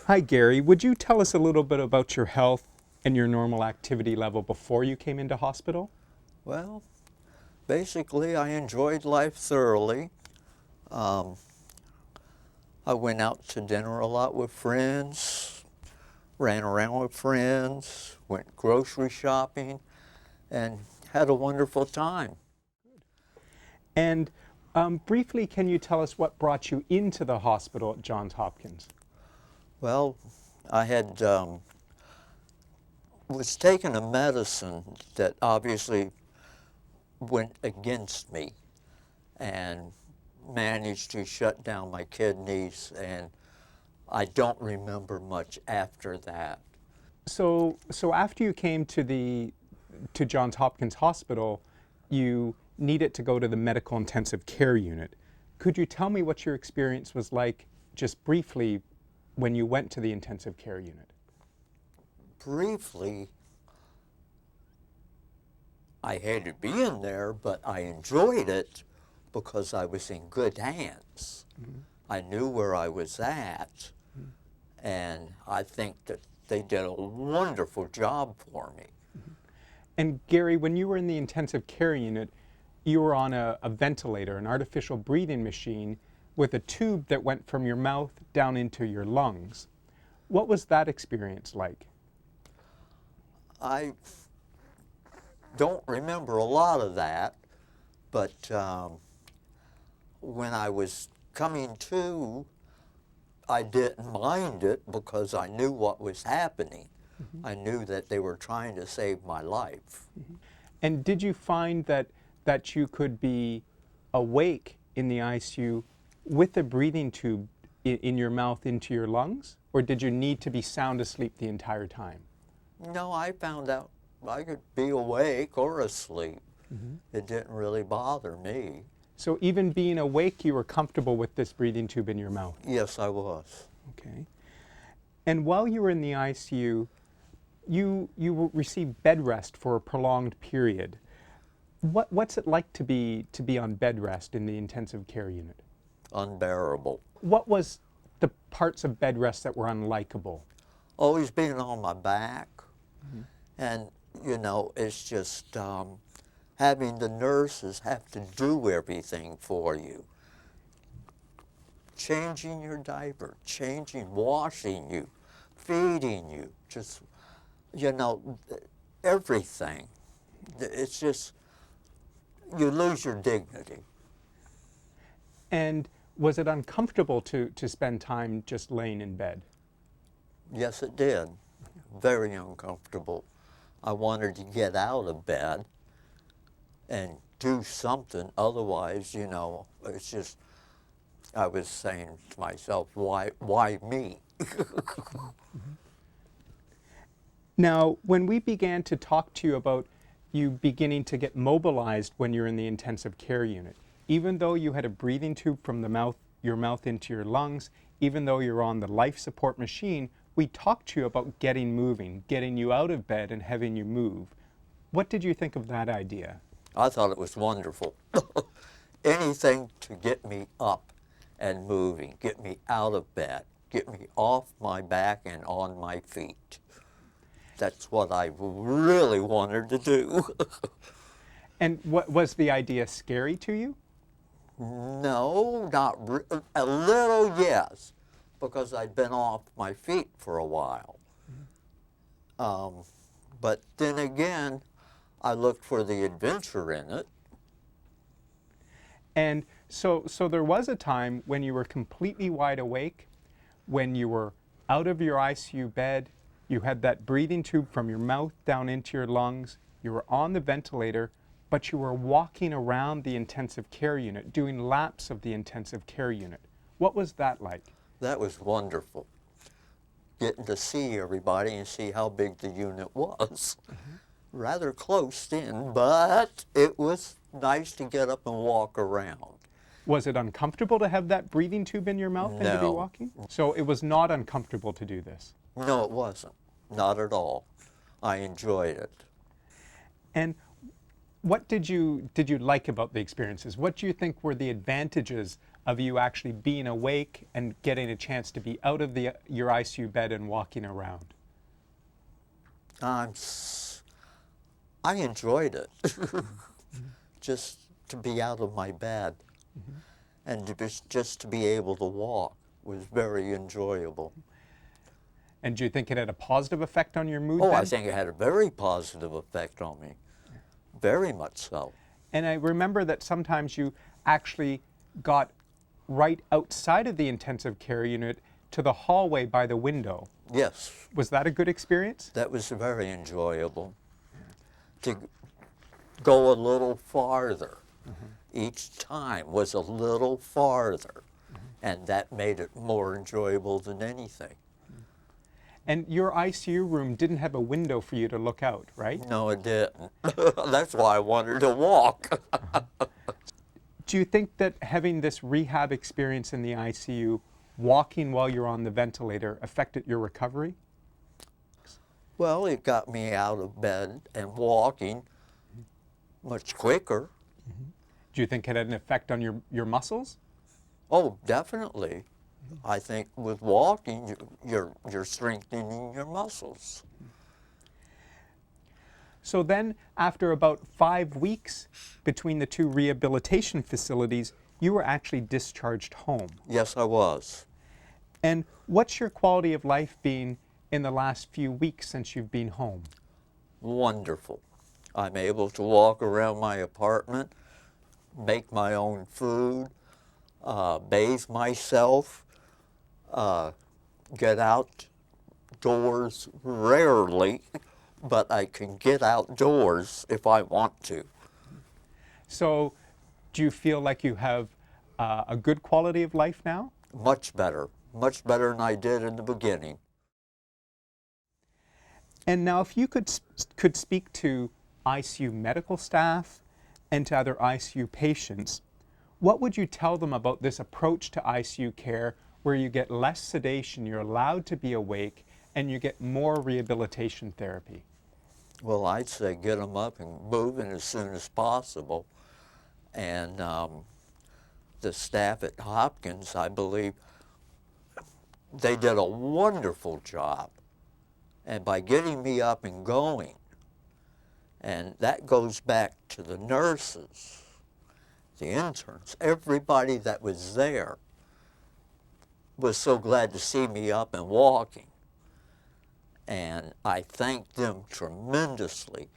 Hi, Gary. Would you tell us a little bit about your health and your normal activity level before you came into hospital? Well, basically, I enjoyed life thoroughly. Um, I went out to dinner a lot with friends, ran around with friends, went grocery shopping, and had a wonderful time. And briefly, can you tell us what brought you into the hospital at Johns Hopkins? Well, I was taking a medicine that obviously went against me and managed to shut down my kidneys, and I don't remember much after that. So after you came to Johns Hopkins Hospital, you needed to go to the medical intensive care unit. Could you tell me what your experience was like, just briefly, when you went to the intensive care unit? Briefly, I hated being there, but I enjoyed it because I was in good hands. Mm-hmm. I knew where I was at, and I think that they did a wonderful job for me. And Gary, when you were in the intensive care unit, you were on a ventilator, an artificial breathing machine with a tube that went from your mouth down into your lungs. What was that experience like? I don't remember a lot of that, but when I was coming to, I didn't mind it because I knew what was happening. Mm-hmm. I knew that they were trying to save my life. Mm-hmm. And did you find that you could be awake in the ICU with a breathing tube in your mouth into your lungs? Or did you need to be sound asleep the entire time? No, I found out I could be awake or asleep. Mm-hmm. It didn't really bother me. So even being awake, you were comfortable with this breathing tube in your mouth? Yes, I was. Okay. And while you were in the ICU, you received bed rest for a prolonged period. What's it like to be on bed rest in the intensive care unit? Unbearable. What was the parts of bed rest that were unlikable? Always being on my back. Mm-hmm. And, you know, it's just having the nurses have to do everything for you. Changing your diaper, washing you, feeding you, just, you know, everything. It's just, you lose your dignity. And was it uncomfortable to spend time just laying in bed? Yes, it did. Very uncomfortable. I wanted to get out of bed and do something. Otherwise, you know, it's just, I was saying to myself, why me? Mm-hmm. Now, when we began to talk to you about you beginning to get mobilized when you're in the intensive care unit, even though you had a breathing tube from your mouth into your lungs, even though you're on the life support machine, we talked to you about getting moving, getting you out of bed and having you move. What did you think of that idea? I thought it was wonderful. Anything to get me up and moving, get me out of bed, get me off my back and on my feet. That's what I really wanted to do. And what was the idea scary to you? No, a little, yes, because I'd been off my feet for a while. But then again, I looked for the adventure in it. And so there was a time when you were completely wide awake, when you were out of your ICU bed, you had that breathing tube from your mouth down into your lungs, you were on the ventilator, but you were walking around the intensive care unit, doing laps of the intensive care unit. What was that like? That was wonderful. Getting to see everybody and see how big the unit was. Mm-hmm. Rather close in, but it was nice to get up and walk around. Was it uncomfortable to have that breathing tube in your mouth and to be No. walking? So it was not uncomfortable to do this? No, it wasn't. Not at all. I enjoyed it. And What did you like about the experiences? What do you think were the advantages of you actually being awake and getting a chance to be out of your ICU bed and walking around? I enjoyed it. Just to be out of my bed and just to be able to walk was very enjoyable. And do you think it had a positive effect on your mood Oh, then? I think it had a very positive effect on me. Very much so. And I remember that sometimes you actually got right outside of the intensive care unit to the hallway by the window. Yes, Was that a good experience? that was very enjoyable. To go a little farther each time was a little farther, and that made it more enjoyable than anything. And your ICU room didn't have a window for you to look out, right? No, it didn't. That's why I wanted to walk. Do you think that having this rehab experience in the ICU, walking while you're on the ventilator, affected your recovery? Well, it got me out of bed and walking much quicker. Do you think it had an effect on your muscles? Oh, definitely. I think with walking, you're strengthening your muscles. So then, after about 5 weeks between the two rehabilitation facilities, you were actually discharged home. Yes, I was. And what's your quality of life been in the last few weeks since you've been home? Wonderful. I'm able to walk around my apartment, make my own food, bathe myself, get outdoors rarely, but I can get outdoors if I want to. So, do you feel like you have a good quality of life now? Much better than I did in the beginning. And now, if you could speak to ICU medical staff and to other ICU patients, what would you tell them about this approach to ICU care where you get less sedation, you're allowed to be awake, and you get more rehabilitation therapy? Well, I'd say get them up and moving as soon as possible. And the staff at Hopkins, I believe, they did a wonderful job. And by getting me up and going, and that goes back to the nurses, the interns, everybody that was there was so glad to see me up and walking. And I thank them tremendously.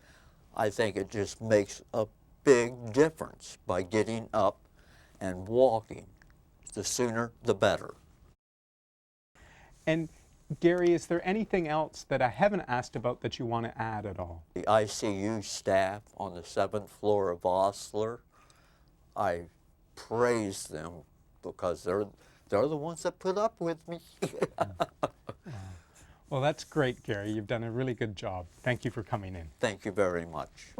I think it just makes a big difference by getting up and walking. The sooner, the better. And Gary, is there anything else that I haven't asked about that you want to add at all? The ICU staff on the 7th floor of Osler, I praise them because they're the ones that put up with me. Well, that's great, Gary. You've done a really good job. Thank you for coming in. Thank you very much.